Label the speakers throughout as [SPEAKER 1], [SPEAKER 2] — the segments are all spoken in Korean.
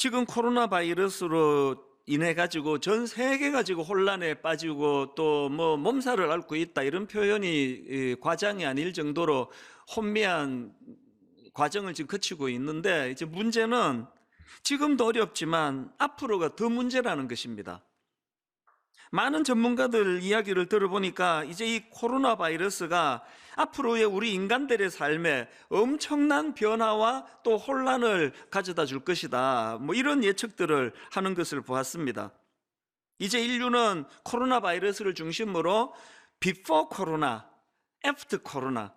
[SPEAKER 1] 지금 코로나 바이러스로 인해 가지고 전 세계가 지금 혼란에 빠지고 또 뭐 몸살을 앓고 있다 이런 표현이 과장이 아닐 정도로 혼미한 과정을 지금 거치고 있는데, 이제 문제는 지금도 어렵지만 앞으로가 더 문제라는 것입니다. 많은 전문가들 이야기를 들어보니까 이제 이 코로나 바이러스가 앞으로의 우리 인간들의 삶에 엄청난 변화와 또 혼란을 가져다 줄 것이다, 뭐 이런 예측들을 하는 것을 보았습니다. 이제 인류는 코로나 바이러스를 중심으로 비포 코로나, 애프터 코로나,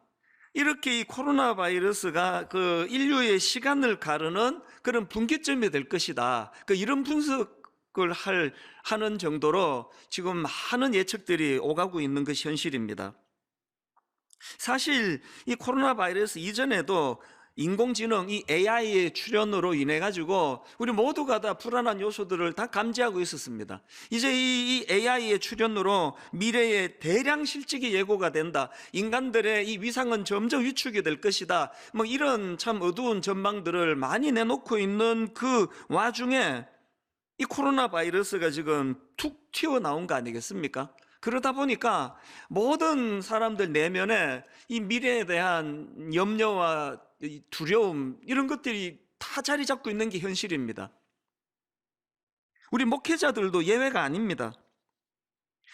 [SPEAKER 1] 이렇게 이 코로나 바이러스가 그 인류의 시간을 가르는 그런 분기점이 될 것이다, 이런 분석을 하는 정도로 지금 많은 예측들이 오가고 있는 것이 현실입니다. 사실 이 코로나 바이러스 이전에도 인공지능, 이 AI의 출현으로 인해 가지고 우리 모두가 다 불안한 요소들을 다 감지하고 있었습니다. 이제 이 AI의 출현으로 미래의 대량 실직이 예고가 된다, 인간들의 이 위상은 점점 위축이 될 것이다, 뭐 이런 참 어두운 전망들을 많이 내놓고 있는 그 와중에 이 코로나 바이러스가 지금 툭 튀어나온 거 아니겠습니까? 그러다 보니까 모든 사람들 내면에 이 미래에 대한 염려와 두려움, 이런 것들이 다 자리 잡고 있는 게 현실입니다. 우리 목회자들도 예외가 아닙니다.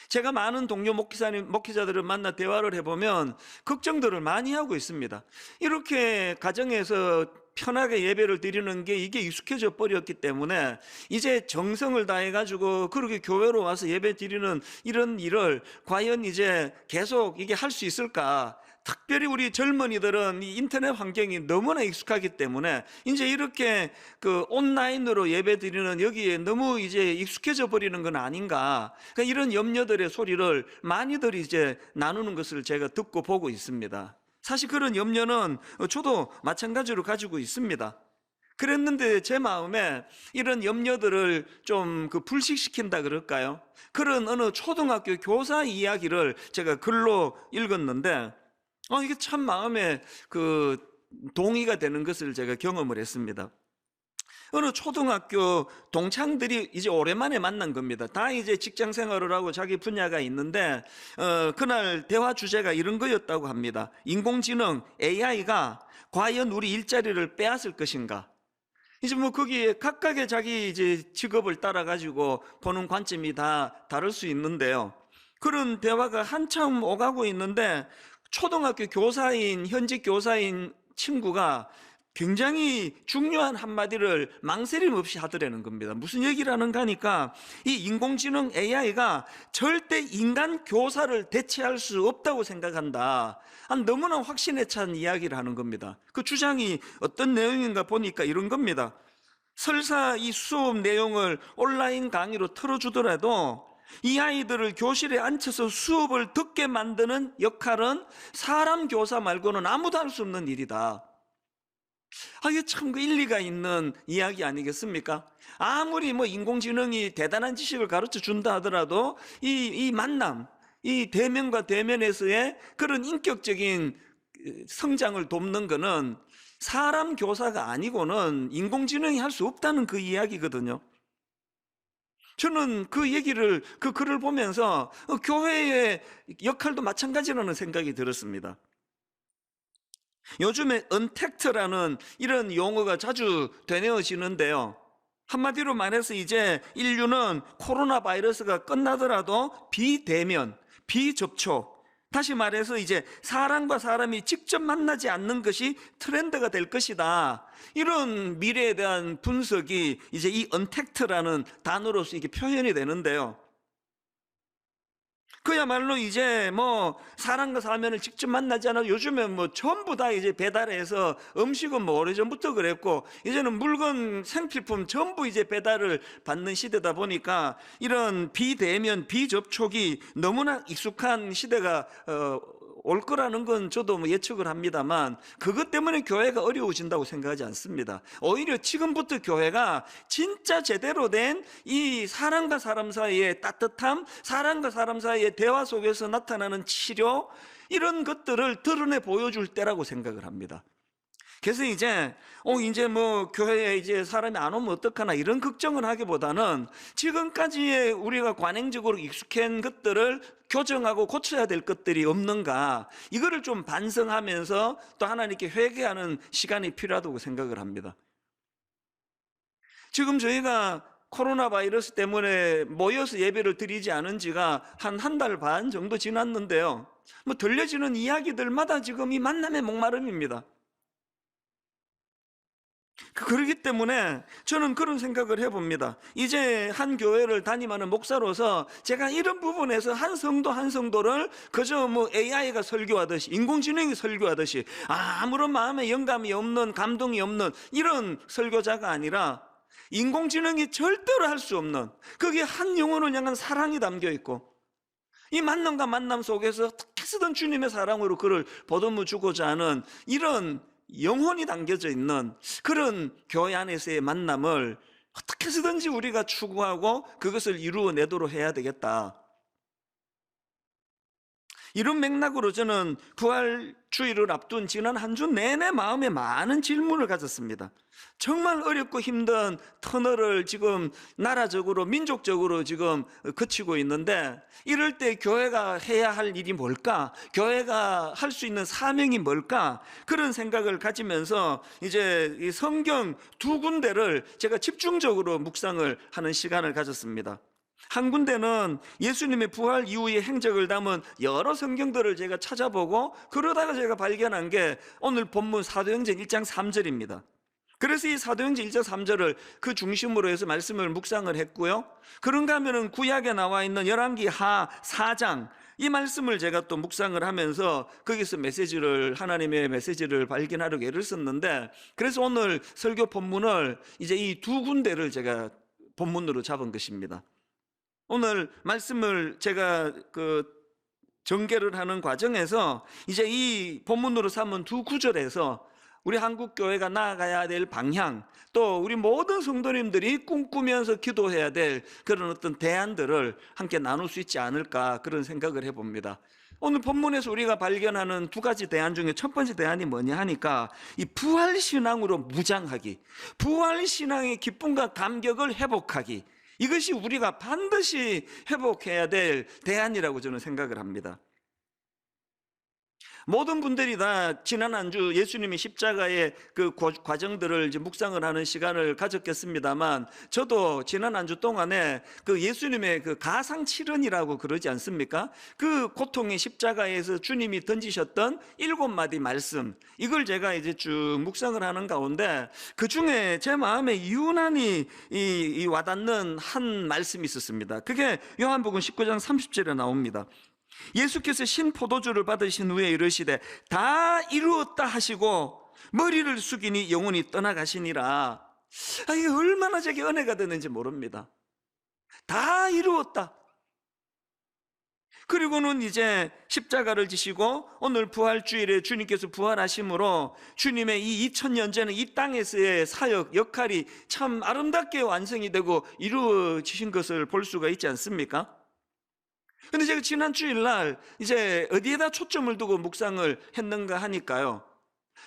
[SPEAKER 1] 제가 많은 동료 목회자들을 만나 대화를 해보면 걱정들을 많이 하고 있습니다. 이렇게 가정에서 편하게 예배를 드리는 게 이게 익숙해져 버렸기 때문에 이제 정성을 다해가지고 그렇게 교회로 와서 예배 드리는 이런 일을 과연 이제 계속 이게 할 수 있을까? 특별히 우리 젊은이들은 이 인터넷 환경이 너무나 익숙하기 때문에 이제 이렇게 그 온라인으로 예배 드리는 여기에 너무 이제 익숙해져 버리는 건 아닌가, 그러니까 이런 염려들의 소리를 많이들 이제 나누는 것을 제가 듣고 보고 있습니다. 사실 그런 염려는 저도 마찬가지로 가지고 있습니다. 그랬는데 제 마음에 이런 염려들을 좀 불식시킨다 그럴까요? 그런 어느 초등학교 교사 이야기를 제가 글로 읽었는데 이게 참 마음에 동의가 되는 것을 제가 경험을 했습니다. 어느 초등학교 동창들이 이제 오랜만에 만난 겁니다. 다 이제 직장 생활을 하고 자기 분야가 있는데 그날 대화 주제가 이런 거였다고 합니다. 인공지능 AI가 과연 우리 일자리를 빼앗을 것인가? 이제 뭐 거기에 각각의 자기 이제 직업을 따라 가지고 보는 관점이 다 다를 수 있는데요. 그런 대화가 한참 오가고 있는데 초등학교 교사인, 현직 교사인 친구가 굉장히 중요한 한마디를 망설임 없이 하더라는 겁니다. 무슨 얘기를 하는가 하니까 이 인공지능 AI가 절대 인간 교사를 대체할 수 없다고 생각한다, 너무나 확신에 찬 이야기를 하는 겁니다. 그 주장이 어떤 내용인가 보니까 이런 겁니다. 설사 이 수업 내용을 온라인 강의로 틀어주더라도 이 아이들을 교실에 앉혀서 수업을 듣게 만드는 역할은 사람 교사 말고는 아무도 할 수 없는 일이다. 이게 참 일리가 있는 이야기 아니겠습니까? 아무리 뭐 인공지능이 대단한 지식을 가르쳐 준다 하더라도 이 만남, 이 대면과 대면에서의 그런 인격적인 성장을 돕는 거는 사람 교사가 아니고는 인공지능이 할 수 없다는 그 이야기거든요. 저는 그 얘기를, 그 글을 보면서 교회의 역할도 마찬가지라는 생각이 들었습니다. 요즘에 언택트라는 이런 용어가 자주 되뇌어지는데요. 한마디로 말해서 이제 인류는 코로나 바이러스가 끝나더라도 비대면, 비접촉, 다시 말해서 이제 사람과 사람이 직접 만나지 않는 것이 트렌드가 될 것이다, 이런 미래에 대한 분석이 이제 이 언택트라는 단어로서 이게 표현이 되는데요. 그야말로 이제 뭐 사람과 사람을 직접 만나지 않아도 요즘에 뭐 전부 다 이제 배달해서, 음식은 뭐 오래전부터 그랬고 이제는 물건, 생필품 전부 이제 배달을 받는 시대다 보니까 이런 비대면, 비접촉이 너무나 익숙한 시대가 올 거라는 건 저도 뭐 예측을 합니다만, 그것 때문에 교회가 어려워진다고 생각하지 않습니다. 오히려 지금부터 교회가 진짜 제대로 된 이 사람과 사람 사이의 따뜻함, 사람과 사람 사이의 대화 속에서 나타나는 치료, 이런 것들을 드러내 보여줄 때라고 생각을 합니다. 그래서 이제 뭐 교회에 이제 사람이 안 오면 어떡하나 이런 걱정을 하기보다는 지금까지의 우리가 관행적으로 익숙한 것들을 교정하고 고쳐야 될 것들이 없는가, 이거를 좀 반성하면서 또 하나님께 회개하는 시간이 필요하다고 생각을 합니다. 지금 저희가 코로나 바이러스 때문에 모여서 예배를 드리지 않은 지가 한 달 반 정도 지났는데요, 뭐 들려지는 이야기들마다 지금 이 만남의 목마름입니다. 그렇기 때문에 저는 그런 생각을 해봅니다. 이제 한 교회를 담임하는 목사로서 제가 이런 부분에서 한 성도 한 성도를 그저 뭐 AI가 설교하듯이, 인공지능이 설교하듯이 아무런 마음에 영감이 없는, 감동이 없는 이런 설교자가 아니라, 인공지능이 절대로 할 수 없는, 거기에 한 영혼을 향한 사랑이 담겨 있고, 이 만남과 만남 속에서 어떻게 쓰든 주님의 사랑으로 그를 보듬어 주고자 하는 이런 영혼이 담겨져 있는 그런 교회 안에서의 만남을 어떻게 해서든지 우리가 추구하고 그것을 이루어내도록 해야 되겠다. 이런 맥락으로 저는 부활주의를 앞둔 지난 한 주 내내 마음에 많은 질문을 가졌습니다. 정말 어렵고 힘든 터널을 지금 나라적으로, 민족적으로 지금 거치고 있는데, 이럴 때 교회가 해야 할 일이 뭘까? 교회가 할 수 있는 사명이 뭘까? 그런 생각을 가지면서 이제 이 성경 두 군데를 제가 집중적으로 묵상을 하는 시간을 가졌습니다. 한 군데는 예수님의 부활 이후의 행적을 담은 여러 성경들을 제가 찾아보고, 그러다가 제가 발견한 게 오늘 본문 사도행전 1장 3절입니다. 그래서 이 사도행전 1장 3절을 그 중심으로 해서 말씀을 묵상을 했고요. 그런가 하면은 구약에 나와 있는 열왕기 하 4장, 이 말씀을 제가 또 묵상을 하면서 거기서 하나님의 메시지를 발견하려고 애를 썼는데, 그래서 오늘 설교 본문을 이제 이 두 군데를 제가 본문으로 잡은 것입니다. 오늘 말씀을 제가 전개를 하는 과정에서 이제 이 본문으로 삼은 두 구절에서 우리 한국교회가 나아가야 될 방향, 또 우리 모든 성도님들이 꿈꾸면서 기도해야 될 그런 어떤 대안들을 함께 나눌 수 있지 않을까, 그런 생각을 해봅니다. 오늘 본문에서 우리가 발견하는 두 가지 대안 중에 첫 번째 대안이 뭐냐 하니까, 이 부활신앙으로 무장하기, 부활신앙의 기쁨과 감격을 회복하기, 이것이 우리가 반드시 회복해야 될 대안이라고 저는 생각을 합니다. 모든 분들이 다 지난 한 주 예수님이 십자가의 그 과정들을 이제 묵상을 하는 시간을 가졌겠습니다만, 저도 지난 한 주 동안에 그 예수님의 그 가상칠언이라고 그러지 않습니까? 그 고통의 십자가에서 주님이 던지셨던 7마디 말씀, 이걸 제가 이제 쭉 묵상을 하는 가운데, 그 중에 제 마음에 유난히 와닿는 한 말씀이 있었습니다. 그게 요한복음 19장 30절에 나옵니다. 예수께서 신포도주를 받으신 후에 이르시되 다 이루었다 하시고 머리를 숙이니 영혼이 떠나가시니라. 이게 얼마나 제게 은혜가 되는지 모릅니다. 다 이루었다. 그리고는 이제 십자가를 지시고 오늘 부활주일에 주님께서 부활하심으로 주님의 이 2000년 전에 이 땅에서의 사역 역할이 참 아름답게 완성이 되고 이루어지신 것을 볼 수가 있지 않습니까? 근데 제가 지난 주일날 이제 어디에다 초점을 두고 묵상을 했는가 하니까요,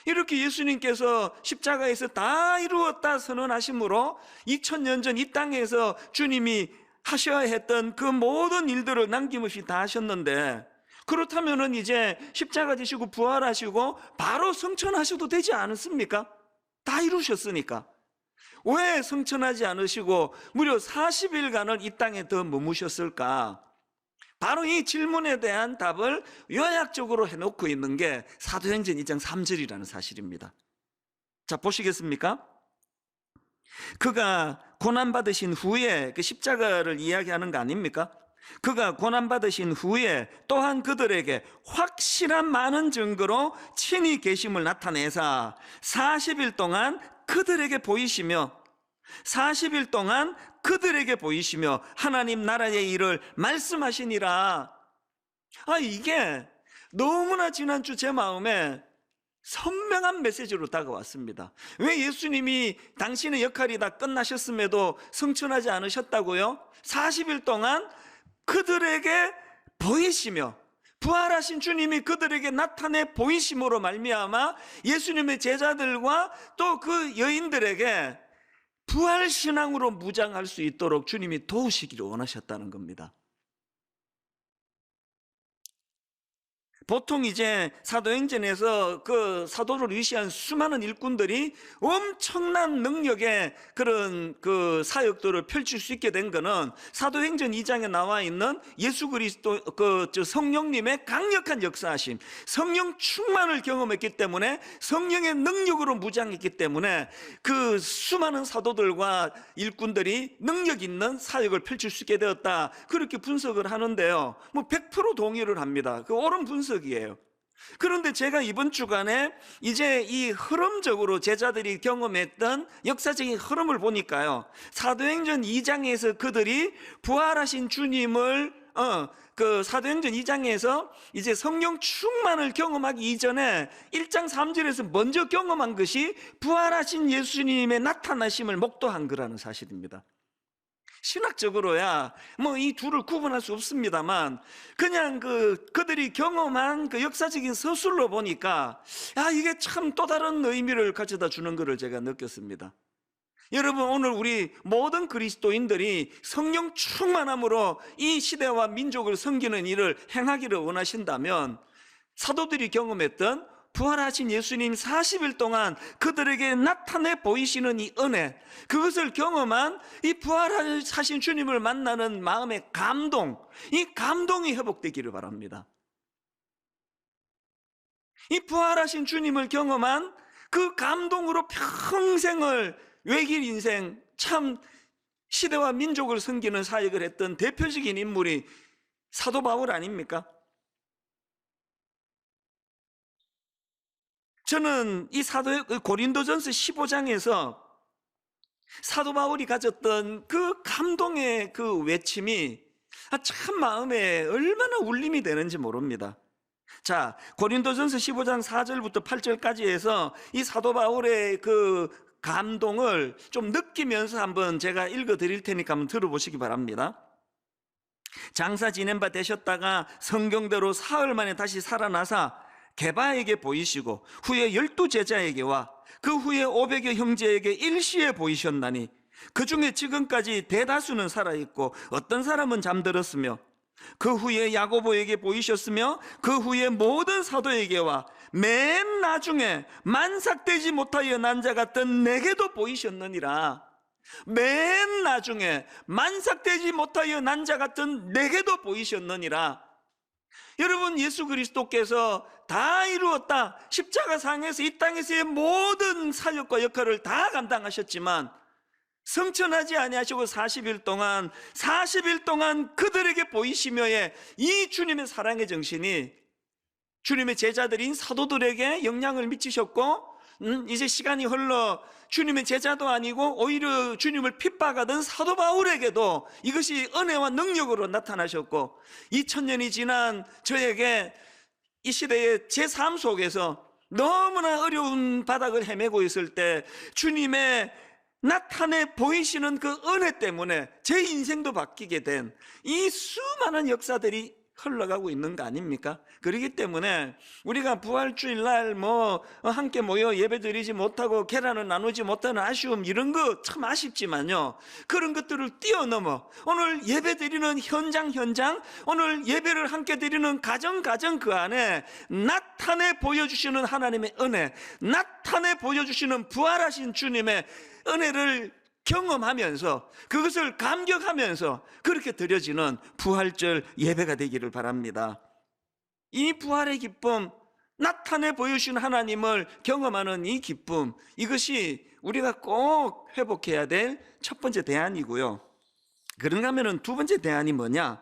[SPEAKER 1] 이렇게 예수님께서 십자가에서 다 이루었다 선언하심으로 2000년 전 이 땅에서 주님이 하셔야 했던 그 모든 일들을 남김없이 다 하셨는데, 그렇다면은 이제 십자가 지시고 부활하시고 바로 성천하셔도 되지 않았습니까? 다 이루셨으니까. 왜 성천하지 않으시고 무려 40일간을 이 땅에 더 머무셨을까? 바로 이 질문에 대한 답을 요약적으로 해놓고 있는 게 사도행전 2장 3절이라는 사실입니다. 자, 보시겠습니까? 그가 고난받으신 후에, 그 십자가를 이야기하는 거 아닙니까? 그가 고난받으신 후에 또한 그들에게 확실한 많은 증거로 친히 계심을 나타내사 40일 동안 그들에게 보이시며, 40일 동안 그들에게 보이시며 하나님 나라의 일을 말씀하시니라. 이게 너무나 지난주 제 마음에 선명한 메시지로 다가왔습니다. 왜 예수님이 당신의 역할이 다 끝나셨음에도 성천하지 않으셨다고요? 40일 동안 그들에게 보이시며, 부활하신 주님이 그들에게 나타내 보이심으로 말미암아 예수님의 제자들과 또 그 여인들에게 부활신앙으로 무장할 수 있도록 주님이 도우시기를 원하셨다는 겁니다. 보통 이제 사도행전에서 그 사도를 위시한 수많은 일꾼들이 엄청난 능력의 그런 그 사역들을 펼칠 수 있게 된 거는 사도행전 2장에 나와 있는 예수 그리스도 성령님의 강력한 역사하심, 성령 충만을 경험했기 때문에, 성령의 능력으로 무장했기 때문에 그 수많은 사도들과 일꾼들이 능력 있는 사역을 펼칠 수 있게 되었다, 그렇게 분석을 하는데요, 뭐 100% 동의를 합니다. 그 옳은 분석이에요. 그런데 제가 이번 주간에 이제 이 흐름적으로 제자들이 경험했던 역사적인 흐름을 보니까요, 사도행전 2장에서 그들이 부활하신 주님을 그 사도행전 2장에서 이제 성령 충만을 경험하기 이전에 1장 3절에서 먼저 경험한 것이 부활하신 예수님의 나타나심을 목도한 거라는 사실입니다. 신학적으로야 뭐 이 둘을 구분할 수 없습니다만, 그냥 그들이 경험한 그 역사적인 서술로 보니까 이게 참 또 다른 의미를 가져다 주는 것을 제가 느꼈습니다. 여러분, 오늘 우리 모든 그리스도인들이 성령 충만함으로 이 시대와 민족을 섬기는 일을 행하기를 원하신다면, 사도들이 경험했던 부활하신 예수님 40일 동안 그들에게 나타내 보이시는 이 은혜, 그것을 경험한 이 부활하신 주님을 만나는 마음의 감동, 이 감동이 회복되기를 바랍니다. 이 부활하신 주님을 경험한 그 감동으로 평생을 외길 인생, 참 시대와 민족을 섬기는 사역을 했던 대표적인 인물이 사도 바울 아닙니까? 저는 이 고린도전서 15장에서 사도 바울이 가졌던 그 감동의 그 외침이 참 마음에 얼마나 울림이 되는지 모릅니다. 자, 고린도전서 15장 4절부터 8절까지 해서 이 사도 바울의 그 감동을 좀 느끼면서 한번 제가 읽어 드릴 테니까 한번 들어보시기 바랍니다. 장사 지낸 바 되셨다가 성경대로 사흘 만에 다시 살아나사 게바에게 보이시고 후에 12제자에게와 그 후에 500여 형제에게 일시에 보이셨나니, 그 중에 지금까지 대다수는 살아있고 어떤 사람은 잠들었으며, 그 후에 야고보에게 보이셨으며 그 후에 모든 사도에게와 맨 나중에 만삭되지 못하여 난 자 같은 내게도 보이셨느니라. 맨 나중에 만삭되지 못하여 난 자 같은 내게도 보이셨느니라. 여러분, 예수 그리스도께서 다 이루었다, 십자가상에서 이 땅에서의 모든 사역과 역할을 다 감당하셨지만 성천하지 아니하시고 40일 동안 그들에게 보이시며의 이 주님의 사랑의 정신이 주님의 제자들인 사도들에게 영향을 미치셨고, 이제 시간이 흘러 주님의 제자도 아니고 오히려 주님을 핍박하던 사도 바울에게도 이것이 은혜와 능력으로 나타나셨고, 2000년이 지난 저에게 이 시대의 제 삶 속에서 너무나 어려운 바닥을 헤매고 있을 때 주님의 나타내 보이시는 그 은혜 때문에 제 인생도 바뀌게 된 이 수많은 역사들이 흘러가고 있는 거 아닙니까? 그렇기 때문에 우리가 부활주일날 함께 모여 예배드리지 못하고 계란을 나누지 못하는 아쉬움, 이런 거 참 아쉽지만요, 그런 것들을 뛰어넘어 오늘 예배드리는 현장, 오늘 예배를 함께 드리는 가정 그 안에 나타내 보여주시는 하나님의 은혜, 나타내 보여주시는 부활하신 주님의 은혜를 경험하면서 그것을 감격하면서 그렇게 드려지는 부활절 예배가 되기를 바랍니다. 이 부활의 기쁨, 나타내 보여주신 하나님을 경험하는 이 기쁨, 이것이 우리가 꼭 회복해야 될 첫 번째 대안이고요. 그런가 하면 두 번째 대안이 뭐냐?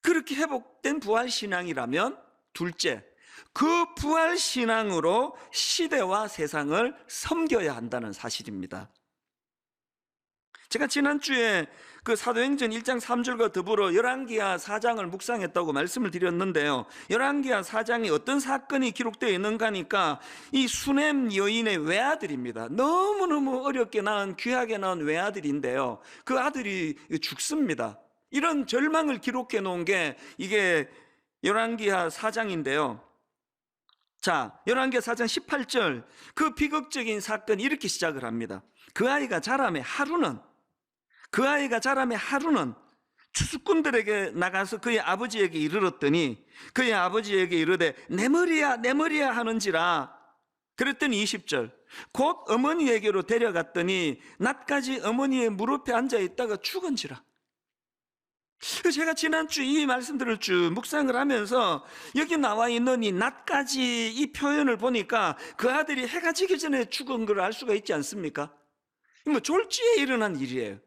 [SPEAKER 1] 그렇게 회복된 부활신앙이라면 둘째, 그 부활신앙으로 시대와 세상을 섬겨야 한다는 사실입니다. 제가 지난주에 그 사도행전 1장 3절과 더불어 열왕기하 4장을 묵상했다고 말씀을 드렸는데요, 열왕기하 4장에 어떤 사건이 기록되어 있는가 하니까 이 수넴 여인의 외아들입니다. 너무너무 어렵게 낳은, 귀하게 낳은 외아들인데요, 그 아들이 죽습니다. 이런 절망을 기록해 놓은 게 이게 열왕기하 4장인데요. 자, 열왕기하 4장 18절, 그 비극적인 사건이 이렇게 시작을 합니다. 그 아이가 자라매 하루는 추수꾼들에게 나가서 그의 아버지에게 이르렀더니 그의 아버지에게 이르되 내 머리야 하는지라. 그랬더니 20절, 곧 어머니에게로 데려갔더니 낮까지 어머니의 무릎에 앉아있다가 죽은지라. 제가 지난주 이 말씀들을 쭉 묵상을 하면서 여기 나와 있는 이 낮까지 이 표현을 보니까 그 아들이 해가 지기 전에 죽은 걸 알 수가 있지 않습니까? 뭐 졸지에 일어난 일이에요.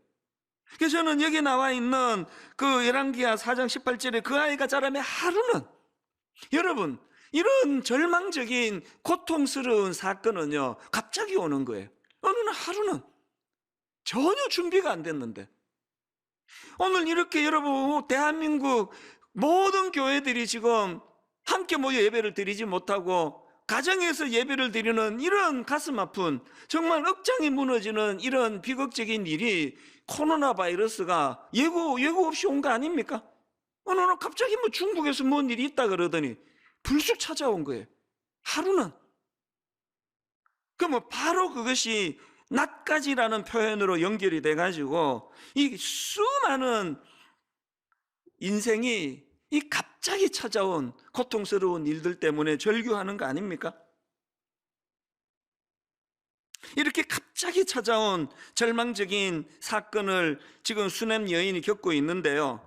[SPEAKER 1] 그래서 저는 여기 나와 있는 그 열왕기하 4장 18절에 그 아이가 자라매 하루는, 여러분, 이런 절망적인 고통스러운 사건은요 갑자기 오는 거예요. 어느 날 하루는 전혀 준비가 안 됐는데, 오늘 이렇게 여러분 대한민국 모든 교회들이 지금 함께 모여 예배를 드리지 못하고 가정에서 예배를 드리는 이런 가슴 아픈, 정말 억장이 무너지는 이런 비극적인 일이 코로나 바이러스가 예고 없이 온 거 아닙니까? 어느 날 갑자기 뭐 중국에서 뭔 일이 있다 그러더니 불쑥 찾아온 거예요. 하루는. 그러면 바로 그것이 낮까지라는 표현으로 연결이 돼가지고 이 수많은 인생이 이 갑자기 찾아온 고통스러운 일들 때문에 절규하는 거 아닙니까? 이렇게 갑자기 찾아온 절망적인 사건을 지금 수넴 여인이 겪고 있는데요.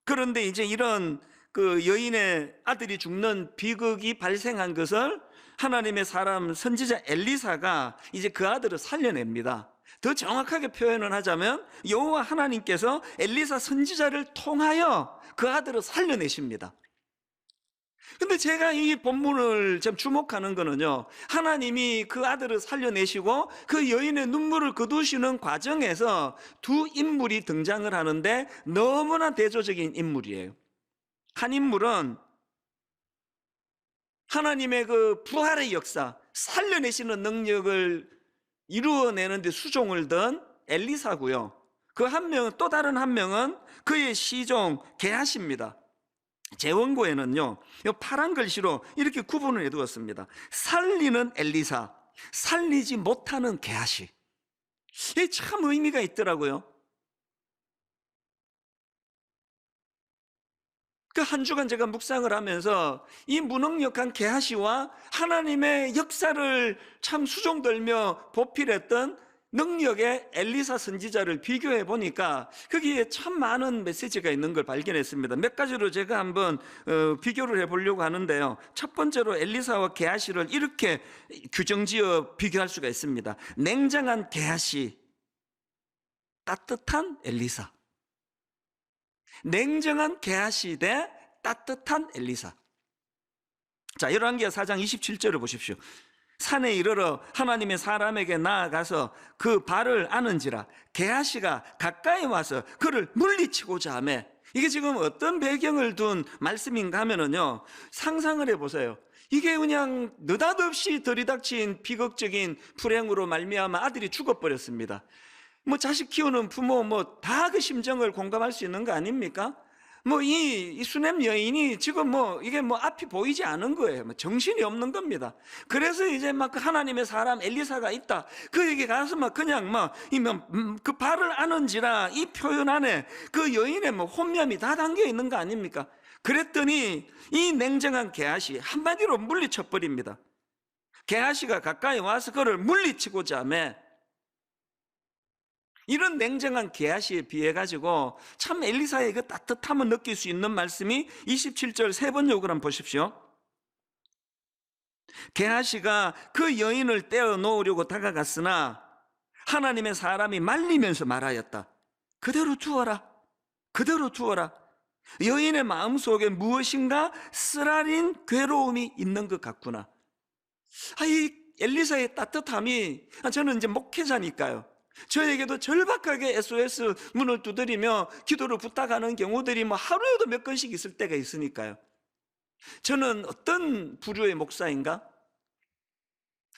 [SPEAKER 1] 그런데 이제 이런 그 여인의 아들이 죽는 비극이 발생한 것을 하나님의 사람 선지자 엘리사가 이제 그 아들을 살려냅니다. 더 정확하게 표현을 하자면 여호와 하나님께서 엘리사 선지자를 통하여 그 아들을 살려내십니다. 근데 제가 이 본문을 좀 주목하는 거는요, 하나님이 그 아들을 살려내시고 그 여인의 눈물을 거두시는 과정에서 두 인물이 등장을 하는데 너무나 대조적인 인물이에요. 한 인물은 하나님의 그 부활의 역사, 살려내시는 능력을 이루어내는데 수종을 든 엘리사고요. 그 한 명은, 또 다른 한 명은 그의 시종 게하시입니다. 제 원고에는요, 이 파란 글씨로 이렇게 구분을 해두었습니다. 살리는 엘리사, 살리지 못하는 게하시. 이게 참 의미가 있더라고요. 그 한 주간 제가 묵상을 하면서 이 무능력한 게하시와 하나님의 역사를 참 수종들며 보필했던 능력의 엘리사 선지자를 비교해 보니까 거기에 참 많은 메시지가 있는 걸 발견했습니다. 몇 가지로 제가 한번 비교를 해보려고 하는데요. 첫 번째로 엘리사와 게하시를 이렇게 규정지어 비교할 수가 있습니다. 냉정한 게하시, 따뜻한 엘리사. 냉정한 게하시 대 따뜻한 엘리사. 자, 열왕기하 4장 27절을 보십시오. 산에 이르러 하나님의 사람에게 나아가서 그 발을 아는지라 게하시가 가까이 와서 그를 물리치고자 하매. 이게 지금 어떤 배경을 둔 말씀인가 하면은요, 상상을 해보세요. 이게 그냥 느닷없이 들이닥친 비극적인 불행으로 말미암아 아들이 죽어버렸습니다. 뭐 자식 키우는 부모 뭐 다 그 심정을 공감할 수 있는 거 아닙니까? 뭐 이 수넴 여인이 지금 뭐 이게 뭐 앞이 보이지 않은 거예요. 뭐 정신이 없는 겁니다. 그래서 이제 막 그 하나님의 사람 엘리사가 있다. 그에게 가서 막 그냥 그 발을 아는지라 이 표현 안에 그 여인의 뭐 혼면이 다 담겨 있는 거 아닙니까? 그랬더니 이 냉정한 게하시 한마디로 물리쳐 버립니다. 게하시가 가까이 와서 그를 물리치고자 하며. 이런 냉정한 게하시에 비해 가지고 참 엘리사의 그 따뜻함을 느낄 수 있는 말씀이 27절 세 번 요구를 한번 보십시오. 게하시가 그 여인을 떼어 놓으려고 다가갔으나 하나님의 사람이 말리면서 말하였다. 그대로 두어라. 그대로 두어라. 여인의 마음속에 무엇인가 쓰라린 괴로움이 있는 것 같구나. 이 엘리사의 따뜻함이, 저는 이제 목회자니까요, 저에게도 절박하게 SOS 문을 두드리며 기도를 부탁하는 경우들이 뭐 하루에도 몇 건씩 있을 때가 있으니까요. 저는 어떤 부류의 목사인가?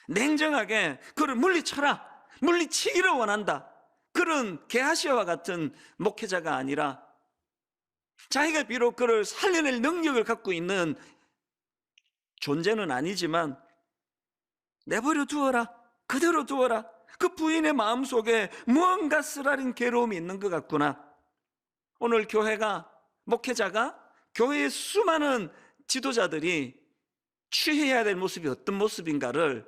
[SPEAKER 1] 냉정하게 그를 물리쳐라, 물리치기를 원한다, 그런 게하시와 같은 목회자가 아니라 자기가 비록 그를 살려낼 능력을 갖고 있는 존재는 아니지만 내버려 두어라, 그대로 두어라. 그 부인의 마음속에 무언가 쓰라린 괴로움이 있는 것 같구나. 오늘 교회가, 목회자가, 교회의 수많은 지도자들이 취해야 될 모습이 어떤 모습인가를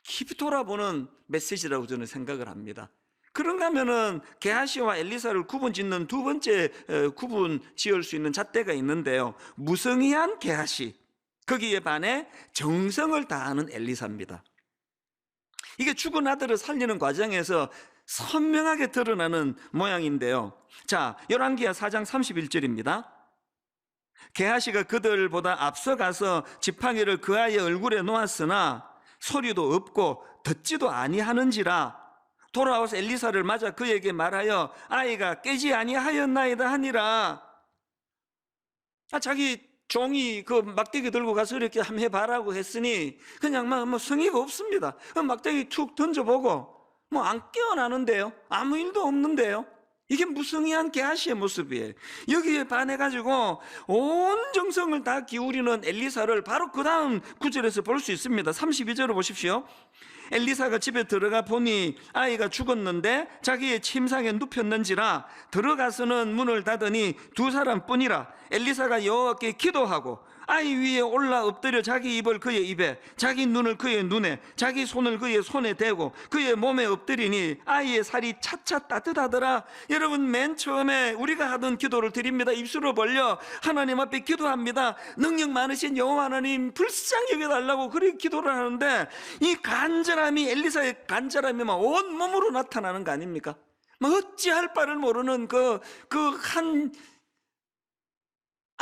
[SPEAKER 1] 깊이 돌아보는 메시지라고 저는 생각을 합니다. 그런가 하면은 게하시와 엘리사를 구분 짓는 두 번째 구분 지을 수 있는 잣대가 있는데요, 무성의한 게하시, 거기에 반해 정성을 다하는 엘리사입니다. 이게 죽은 아들을 살리는 과정에서 선명하게 드러나는 모양인데요. 자, 열왕기하 4장 31절입니다. 게하시가 그들보다 앞서가서 지팡이를 그 아이의 얼굴에 놓았으나 소리도 없고 듣지도 아니하는지라 돌아와서 엘리사를 맞아 그에게 말하여 아이가 깨지 아니하였나이다 하니라. 자기 종이 그 막대기 들고 가서 이렇게 한번 해봐라고 했으니 그냥 뭐 성의가 없습니다. 막대기 툭 던져보고 뭐 안 깨어나는데요, 아무 일도 없는데요. 이게 무성의한 게하시의 모습이에요. 여기에 반해가지고 온 정성을 다 기울이는 엘리사를 바로 그 다음 구절에서 볼 수 있습니다. 32절을 보십시오. 엘리사가 집에 들어가 보니 아이가 죽었는데 자기의 침상에 눕혔는지라 들어가서는 문을 닫으니 두 사람뿐이라. 엘리사가 여호와께 기도하고 아이 위에 올라 엎드려 자기 입을 그의 입에, 자기 눈을 그의 눈에, 자기 손을 그의 손에 대고 그의 몸에 엎드리니 아이의 살이 차차 따뜻하더라. 여러분, 맨 처음에 우리가 하던 기도를 드립니다. 입술을 벌려 하나님 앞에 기도합니다. 능력 많으신 여호와 하나님 불쌍히 여겨달라고 그렇게 기도를 하는데 이 간절함이, 엘리사의 간절함이 막 온 몸으로 나타나는 거 아닙니까? 뭐 어찌할 바를 모르는 그 한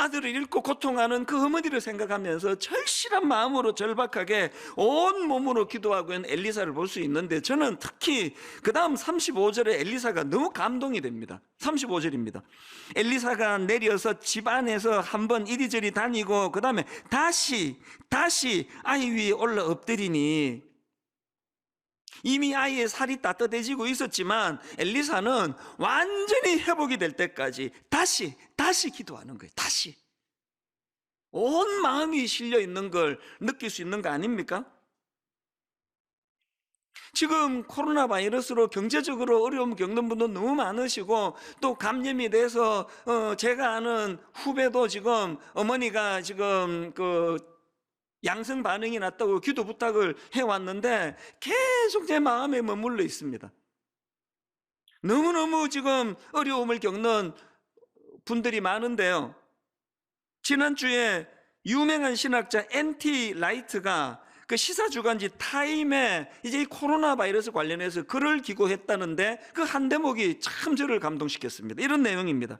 [SPEAKER 1] 아들을 잃고 고통하는 그 어머니를 생각하면서 절실한 마음으로 절박하게 온 몸으로 기도하고 있는 엘리사를 볼 수 있는데, 저는 특히 그 다음 35절에 엘리사가 너무 감동이 됩니다. 35절입니다. 엘리사가 내려서 집 안에서 한번 이리저리 다니고 그 다음에 다시 아이 위에 올라 엎드리니, 이미 아이의 살이 따뜻해지고 있었지만 엘리사는 완전히 회복이 될 때까지 다시 기도하는 거예요. 다시 온 마음이 실려 있는 걸 느낄 수 있는 거 아닙니까? 지금 코로나 바이러스로 경제적으로 어려움 겪는 분도 너무 많으시고, 또 감염이 돼서 제가 아는 후배도 지금 어머니가 지금 양성 반응이 났다고 기도 부탁을 해왔는데 계속 제 마음에 머물러 있습니다. 너무너무 지금 어려움을 겪는 분들이 많은데요, 지난주에 유명한 신학자 NT 라이트가 그 시사주간지 타임에 이제 이 코로나 바이러스 관련해서 글을 기고했다는데 그 한 대목이 참 저를 감동시켰습니다. 이런 내용입니다.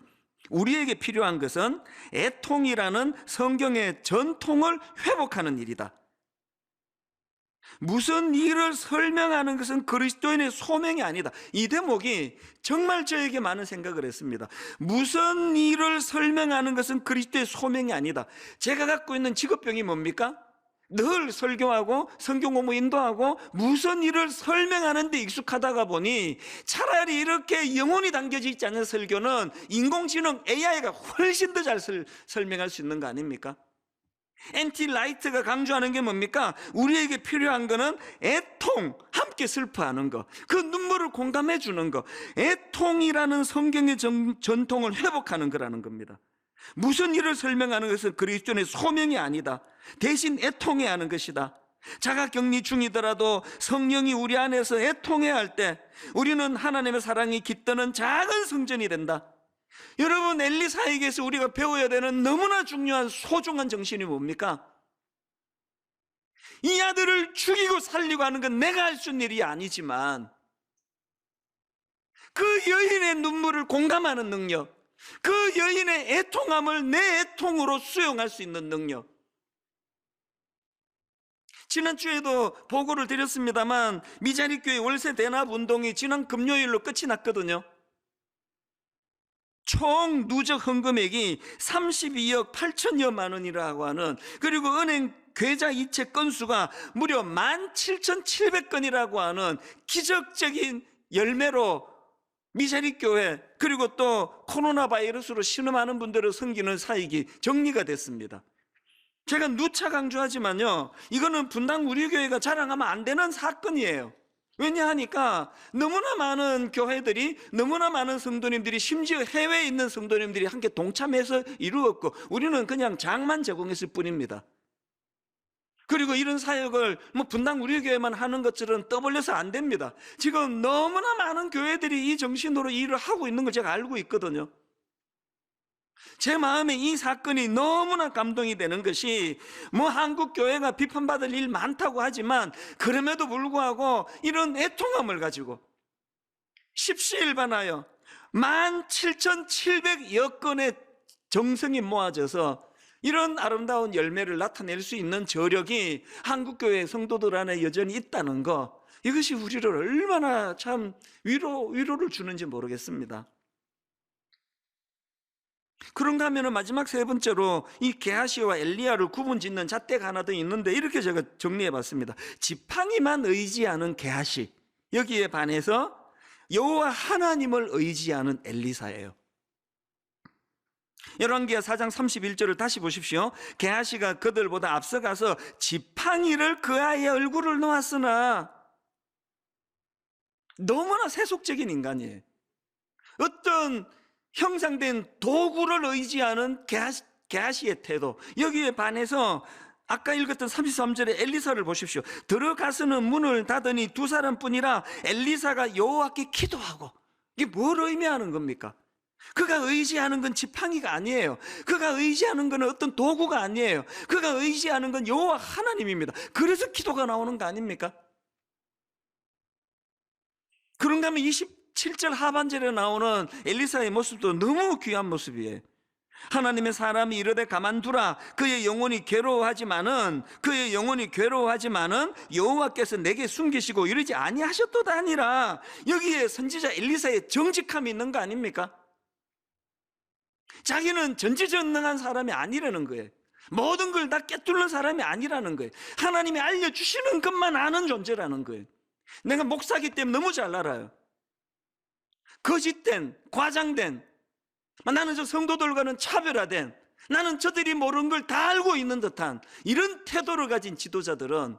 [SPEAKER 1] 우리에게 필요한 것은 애통이라는 성경의 전통을 회복하는 일이다. 무슨 일을 설명하는 것은 그리스도인의 소명이 아니다. 이 대목이 정말 저에게 많은 생각을 했습니다. 무슨 일을 설명하는 것은 그리스도의 소명이 아니다. 제가 갖고 있는 직업병이 뭡니까? 늘 설교하고 성경 공부 인도하고 무슨 일을 설명하는 데 익숙하다가 보니 차라리 이렇게 영혼이 담겨져 있지 않은 설교는 인공지능 AI가 훨씬 더 잘 설명할 수 있는 거 아닙니까? NT 라이트가 강조하는 게 뭡니까? 우리에게 필요한 거는 애통, 함께 슬퍼하는 거, 그 눈물을 공감해 주는 거, 애통이라는 성경의 전통을 회복하는 거라는 겁니다. 무슨 일을 설명하는 것은 그리스도인의 소명이 아니다. 대신 애통해야 하는 것이다. 자가격리 중이더라도 성령이 우리 안에서 애통해야 할 때 우리는 하나님의 사랑이 깃드는 작은 성전이 된다. 여러분, 엘리사에게서 우리가 배워야 되는 너무나 중요한 소중한 정신이 뭡니까? 이 아들을 죽이고 살리고 하는 건 내가 할 수 있는 일이 아니지만 그 여인의 눈물을 공감하는 능력, 그 여인의 애통함을 내 애통으로 수용할 수 있는 능력. 지난주에도 보고를 드렸습니다만 미자립교회 월세 대납 운동이 지난 금요일로 끝이 났거든요. 총 누적 헌금액이 32억 8천여만 원이라고 하는, 그리고 은행 계좌 이체 건수가 무려 17,700건이라고 하는 기적적인 열매로 미자립 교회, 그리고 또 코로나 바이러스로 신음하는 분들을 섬기는 사역이 정리가 됐습니다. 제가 누차 강조하지만요, 이거는 분당 우리 교회가 자랑하면 안 되는 사건이에요. 왜냐하니까 너무나 많은 교회들이, 너무나 많은 성도님들이, 심지어 해외에 있는 성도님들이 함께 동참해서 이루었고, 우리는 그냥 장만 제공했을 뿐입니다. 그리고 이런 사역을 분당 우리 교회만 하는 것처럼 떠벌려서 안 됩니다. 지금 너무나 많은 교회들이 이 정신으로 일을 하고 있는 걸 제가 알고 있거든요. 제 마음에 이 사건이 너무나 감동이 되는 것이, 한국 교회가 비판받을 일 많다고 하지만 그럼에도 불구하고 이런 애통함을 가지고 십시일반하여 17,700여 건의 정성이 모아져서 이런 아름다운 열매를 나타낼 수 있는 저력이 한국교회 성도들 안에 여전히 있다는 것, 이것이 우리를 얼마나 참 위로를 주는지 모르겠습니다. 그런가 하면 마지막 세 번째로 이 게하시와 엘리야를 구분짓는 잣대가 하나 더 있는데, 이렇게 제가 정리해 봤습니다. 지팡이만 의지하는 게하시, 여기에 반해서 여호와 하나님을 의지하는 엘리사예요. 열왕기하 4장 31절을 다시 보십시오. 게하시가 그들보다 앞서가서 지팡이를 그 아이의 얼굴을 놓았으나, 너무나 세속적인 인간이에요. 어떤 형상된 도구를 의지하는 게하시의 태도, 여기에 반해서 아까 읽었던 33절의 엘리사를 보십시오. 들어가서는 문을 닫으니 두 사람뿐이라 엘리사가 여호와께 기도하고. 이게 뭘 의미하는 겁니까? 그가 의지하는 건 지팡이가 아니에요. 그가 의지하는 건 어떤 도구가 아니에요. 그가 의지하는 건 여호와 하나님입니다. 그래서 기도가 나오는 거 아닙니까? 그런가 하면 27절 하반절에 나오는 엘리사의 모습도 너무 귀한 모습이에요. 하나님의 사람이 이르되 가만두라, 그의 영혼이 괴로워하지만은 여호와께서 내게 숨기시고 이러지 아니하셨도다 하니라. 여기에 선지자 엘리사의 정직함이 있는 거 아닙니까? 자기는 전지전능한 사람이 아니라는 거예요. 모든 걸 다 꿰뚫는 사람이 아니라는 거예요. 하나님이 알려주시는 것만 아는 존재라는 거예요. 내가 목사기 때문에 너무 잘 알아요. 거짓된, 과장된, 나는 저 성도들과는 차별화된, 나는 저들이 모르는 걸 다 알고 있는 듯한 이런 태도를 가진 지도자들은,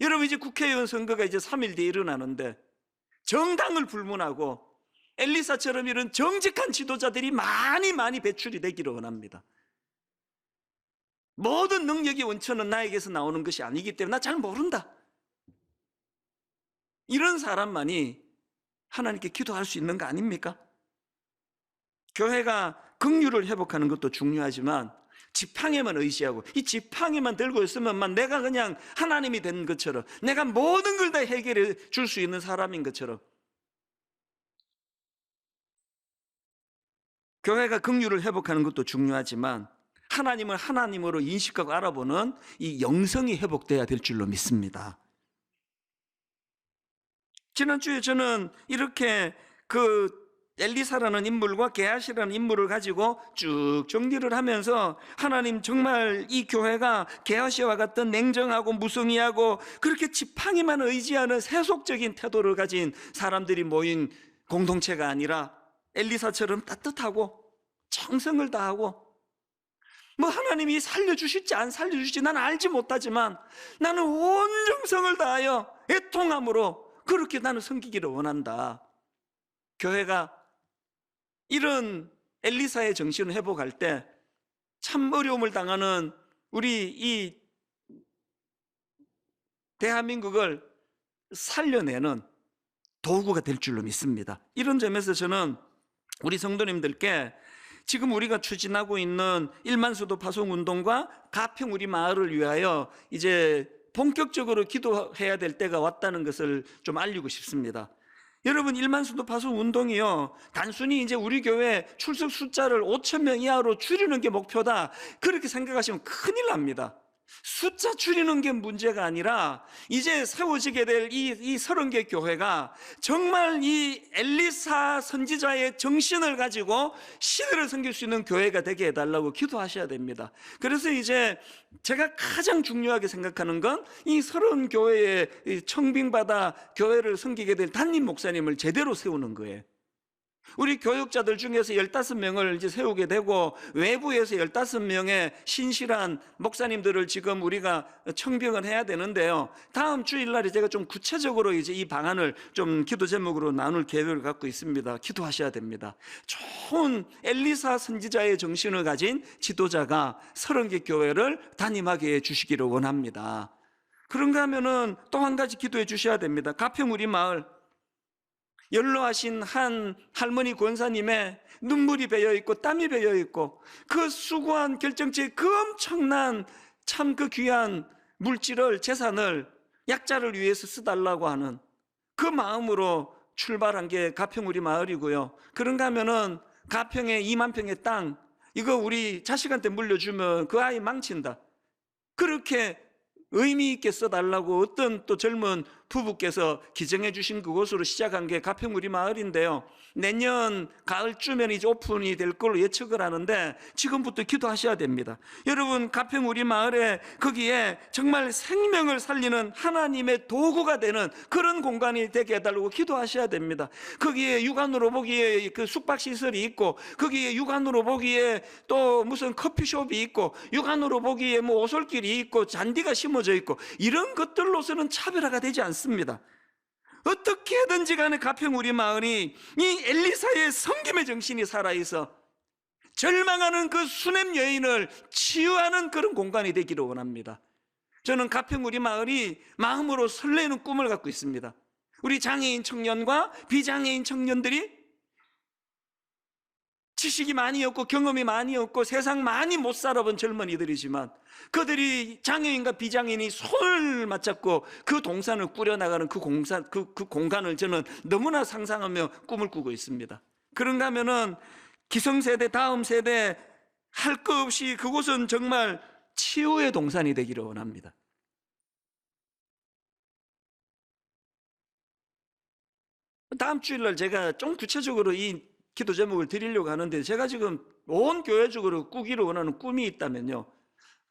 [SPEAKER 1] 여러분 이제 국회의원 선거가 이제 3일 뒤에 일어나는데 정당을 불문하고 엘리사처럼 이런 정직한 지도자들이 많이 배출이 되기를 원합니다. 모든 능력의 원천은 나에게서 나오는 것이 아니기 때문에 나 잘 모른다, 이런 사람만이 하나님께 기도할 수 있는 거 아닙니까? 교회가 긍휼을 회복하는 것도 중요하지만 지팡이만 의지하고 이 지팡이만 들고 있으면 내가 그냥 하나님이 된 것처럼, 내가 모든 걸 다 해결해 줄 수 있는 사람인 것처럼, 교회가 긍휼을 회복하는 것도 중요하지만 하나님을 하나님으로 인식하고 알아보는 이 영성이 회복돼야 될 줄로 믿습니다. 지난주에 저는 이렇게 엘리사라는 인물과 게하시라는 인물을 가지고 쭉 정리를 하면서, 하나님 정말 이 교회가 게하시와 같은 냉정하고 무성의하고 그렇게 지팡이만 의지하는 세속적인 태도를 가진 사람들이 모인 공동체가 아니라 엘리사처럼 따뜻하고 정성을 다하고, 하나님이 살려주실지 안 살려주실지 나는 알지 못하지만 나는 온 정성을 다하여 애통함으로 그렇게 나는 섬기기를 원한다. 교회가 이런 엘리사의 정신을 회복할 때 참 어려움을 당하는 우리 이 대한민국을 살려내는 도구가 될 줄로 믿습니다. 이런 점에서 저는 우리 성도님들께 지금 우리가 추진하고 있는 1만 수도 파송 운동과 가평 우리 마을을 위하여 이제 본격적으로 기도해야 될 때가 왔다는 것을 좀 알리고 싶습니다. 여러분, 1만 수도 파송 운동이요, 단순히 이제 우리 교회 출석 숫자를 5,000명 이하로 줄이는 게 목표다, 그렇게 생각하시면 큰일 납니다. 숫자 줄이는 게 문제가 아니라 이제 세워지게 될 이 30개 교회가 정말 이 엘리사 선지자의 정신을 가지고 시대를 섬길 수 있는 교회가 되게 해달라고 기도하셔야 됩니다. 그래서 이제 제가 가장 중요하게 생각하는 건 이 30교회의 청빙받아 교회를 섬기게 될 담임 목사님을 제대로 세우는 거예요. 우리 교육자들 중에서 15명을 이제 세우게 되고 외부에서 15명의 신실한 목사님들을 지금 우리가 청빙을 해야 되는데요. 다음 주일날에 제가 좀 구체적으로 이제 이 방안을 좀 기도 제목으로 나눌 계획을 갖고 있습니다. 기도하셔야 됩니다. 좋은 엘리사 선지자의 정신을 가진 지도자가 30개 교회를 담임하게 해 주시기를 원합니다. 그런가 하면은 또 한 가지 기도해 주셔야 됩니다. 가평 우리 마을 연로하신 한 할머니 권사님의 눈물이 배어있고 땀이 배어있고 그 수고한 결정체의 그 엄청난 참 그 귀한 물질을 재산을 약자를 위해서 쓰달라고 하는 그 마음으로 출발한 게 가평 우리 마을이고요. 그런가 하면은 가평에 2만 평의 땅 이거 우리 자식한테 물려주면 그 아이 망친다, 그렇게 의미 있게 써달라고 어떤 또 젊은 부부께서 기증해 주신 그곳으로 시작한 게 가평 우리 마을인데요. 내년 가을쯤에는 이제 오픈이 될 걸로 예측을 하는데 지금부터 기도하셔야 됩니다. 여러분, 가평 우리 마을에 거기에 정말 생명을 살리는 하나님의 도구가 되는 그런 공간이 되게 해달라고 기도하셔야 됩니다. 거기에 육안으로 보기에 그 숙박시설이 있고 거기에 육안으로 보기에 또 무슨 커피숍이 있고 육안으로 보기에 뭐 오솔길이 있고 잔디가 심어져 있고 이런 것들로서는 차별화가 되지 않습니다. 어떻게든지 간에 가평 우리 마을이 이 엘리사의 섬김의 정신이 살아있어 절망하는 그 수냄 여인을 치유하는 그런 공간이 되기를 원합니다. 저는 가평 우리 마을이 마음으로 설레는 꿈을 갖고 있습니다. 우리 장애인 청년과 비장애인 청년들이 지식이 많이 없고 경험이 많이 없고 세상 많이 못 살아본 젊은이들이지만 그들이 장애인과 비장애인이 손을 맞잡고 그 동산을 꾸려나가는 그 공간을 저는 너무나 상상하며 꿈을 꾸고 있습니다. 그런가 하면은 기성세대 다음 세대 할 것 없이 그곳은 정말 치유의 동산이 되기를 원합니다. 다음 주일날 제가 좀 구체적으로 이 기도 제목을 드리려고 하는데 제가 지금 온 교회적으로 꾸기를 원하는 꿈이 있다면요,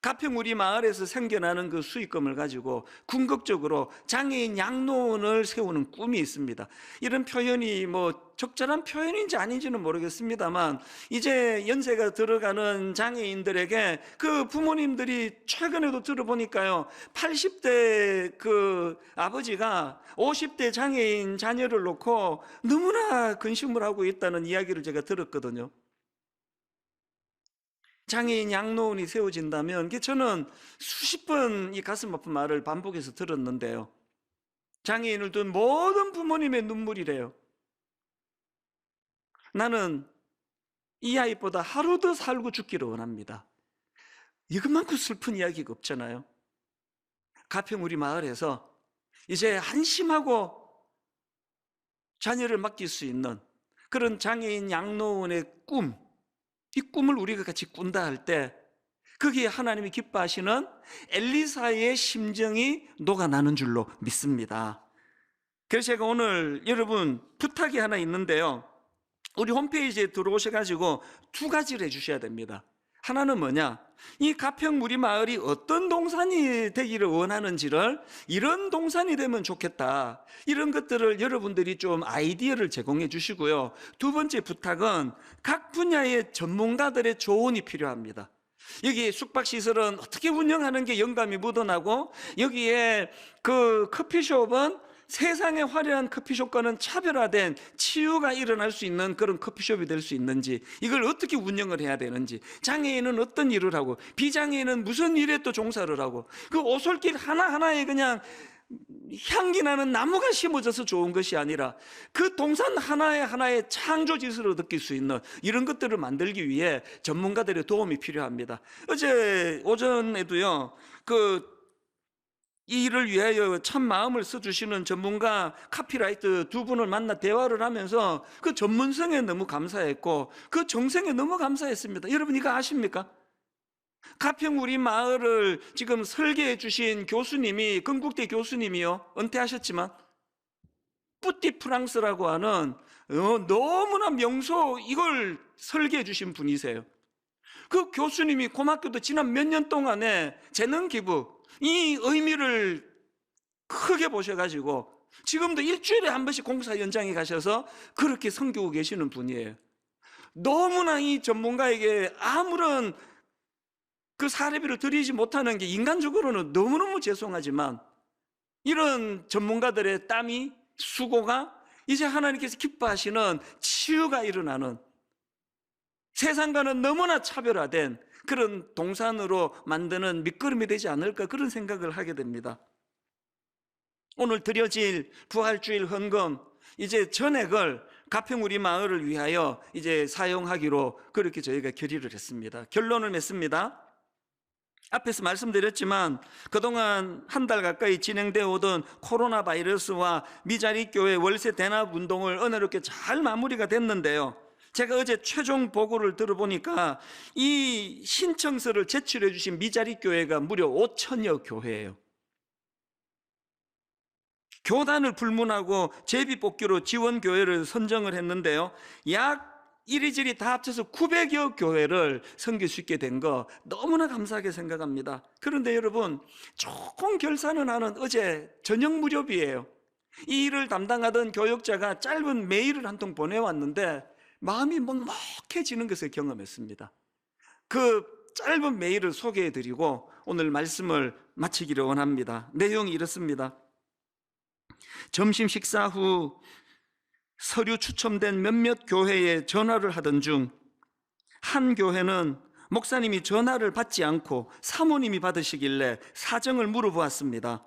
[SPEAKER 1] 가평 우리 마을에서 생겨나는 그 수익금을 가지고 궁극적으로 장애인 양로원을 세우는 꿈이 있습니다. 이런 표현이 뭐 적절한 표현인지 아닌지는 모르겠습니다만 이제 연세가 들어가는 장애인들에게 그 부모님들이 최근에도 들어보니까요 80대 그 아버지가 50대 장애인 자녀를 놓고 너무나 근심을 하고 있다는 이야기를 제가 들었거든요. 장애인 양로원이 세워진다면 저는 수십 번 이 가슴 아픈 말을 반복해서 들었는데요, 장애인을 둔 모든 부모님의 눈물이래요. 나는 이 아이보다 하루 더 살고 죽기를 원합니다. 이것만큼 슬픈 이야기가 없잖아요. 가평 우리 마을에서 이제 안심하고 자녀를 맡길 수 있는 그런 장애인 양로원의 꿈, 이 꿈을 우리가 같이 꾼다 할 때 거기에 하나님이 기뻐하시는 엘리사의 심정이 녹아나는 줄로 믿습니다. 그래서 제가 오늘 여러분 부탁이 하나 있는데요, 우리 홈페이지에 들어오셔가지고 두 가지를 해주셔야 됩니다. 하나는 뭐냐, 이 가평 우리 마을이 어떤 동산이 되기를 원하는지를, 이런 동산이 되면 좋겠다, 이런 것들을 여러분들이 좀 아이디어를 제공해 주시고요. 두 번째 부탁은 각 분야의 전문가들의 조언이 필요합니다. 여기 숙박시설은 어떻게 운영하는 게 영감이 묻어나고 여기에 그 커피숍은 세상의 화려한 커피숍과는 차별화된 치유가 일어날 수 있는 그런 커피숍이 될 수 있는지, 이걸 어떻게 운영을 해야 되는지, 장애인은 어떤 일을 하고 비장애인은 무슨 일에 또 종사를 하고, 그 오솔길 하나하나에 그냥 향기 나는 나무가 심어져서 좋은 것이 아니라 그 동산 하나에 창조지수로 느낄 수 있는 이런 것들을 만들기 위해 전문가들의 도움이 필요합니다. 어제 오전에도요 이 일을 위하여 참 마음을 써주시는 전문가 카피라이터 두 분을 만나 대화를 하면서 그 전문성에 너무 감사했고 그 정성에 너무 감사했습니다. 여러분 이거 아십니까? 가평 우리 마을을 지금 설계해 주신 교수님이, 건국대 교수님이요, 은퇴하셨지만 뿌띠 프랑스라고 하는 너무나 명소, 이걸 설계해 주신 분이세요. 그 교수님이 고맙게도 지난 몇 년 동안에 재능 기부, 이 의미를 크게 보셔가지고 지금도 일주일에 한 번씩 공사 현장에 가셔서 그렇게 섬기고 계시는 분이에요. 너무나 이 전문가에게 아무런 그 사례비를 드리지 못하는 게 인간적으로는 너무너무 죄송하지만, 이런 전문가들의 땀이, 수고가 이제 하나님께서 기뻐하시는 치유가 일어나는, 세상과는 너무나 차별화된 그런 동산으로 만드는 밑거름이 되지 않을까, 그런 생각을 하게 됩니다. 오늘 드려질 부활주일 헌금, 이제 전액을 가평 우리 마을을 위하여 이제 사용하기로 그렇게 저희가 결의를 했습니다. 결론을 맺습니다. 앞에서 말씀드렸지만 그동안 한 달 가까이 진행되어 오던 코로나 바이러스와 미자리 교회 월세 대납 운동을 은혜롭게 잘 마무리가 됐는데요, 제가 어제 최종 보고를 들어보니까 이 신청서를 제출해 주신 미자리 교회가 무려 5천여 교회예요. 교단을 불문하고 제비뽑기로 지원교회를 선정을 했는데요, 약 이리저리 다 합쳐서 900여 교회를 섬길 수 있게 된 거 너무나 감사하게 생각합니다. 그런데 여러분, 조금 결산은 하는 어제 저녁 무렵이에요. 이 일을 담당하던 교역자가 짧은 메일을 한 통 보내왔는데 마음이 먹먹해지는 것을 경험했습니다. 그 짧은 메일을 소개해드리고 오늘 말씀을 마치기를 원합니다. 내용이 이렇습니다. 점심 식사 후 서류 추첨된 몇몇 교회에 전화를 하던 중 한 교회는 목사님이 전화를 받지 않고 사모님이 받으시길래 사정을 물어보았습니다.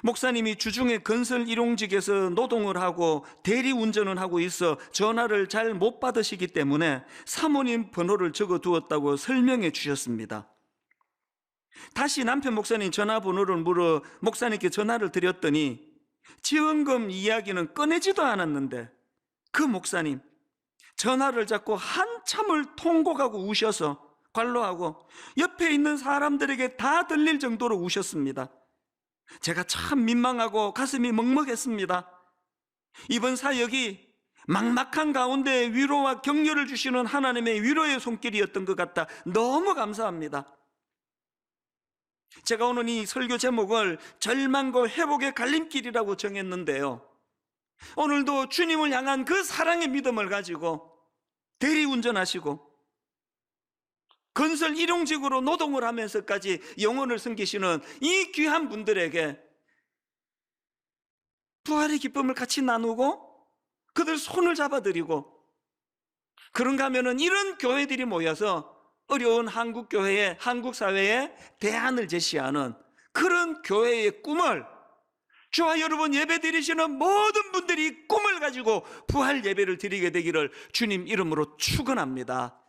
[SPEAKER 1] 목사님이 주중에 건설 일용직에서 노동을 하고 대리 운전을 하고 있어 전화를 잘 못 받으시기 때문에 사모님 번호를 적어 두었다고 설명해 주셨습니다. 다시 남편 목사님 전화번호를 물어 목사님께 전화를 드렸더니 지원금 이야기는 꺼내지도 않았는데 그 목사님 전화를 잡고 한참을 통곡하고 우셔서 관로하고 옆에 있는 사람들에게 다 들릴 정도로 우셨습니다. 제가 참 민망하고 가슴이 먹먹했습니다. 이번 사역이 막막한 가운데 위로와 격려를 주시는 하나님의 위로의 손길이었던 것 같다. 너무 감사합니다. 제가 오늘 이 설교 제목을 절망과 회복의 갈림길이라고 정했는데요, 오늘도 주님을 향한 그 사랑의 믿음을 가지고 대리운전하시고 건설 일용직으로 노동을 하면서까지 영혼을 섬기시는 이 귀한 분들에게 부활의 기쁨을 같이 나누고 그들 손을 잡아드리고, 그런가 하면은 이런 교회들이 모여서 어려운 한국 교회에, 한국 사회에 대안을 제시하는 그런 교회의 꿈을, 저와 여러분 예배 드리시는 모든 분들이 꿈을 가지고 부활 예배를 드리게 되기를 주님 이름으로 축원합니다.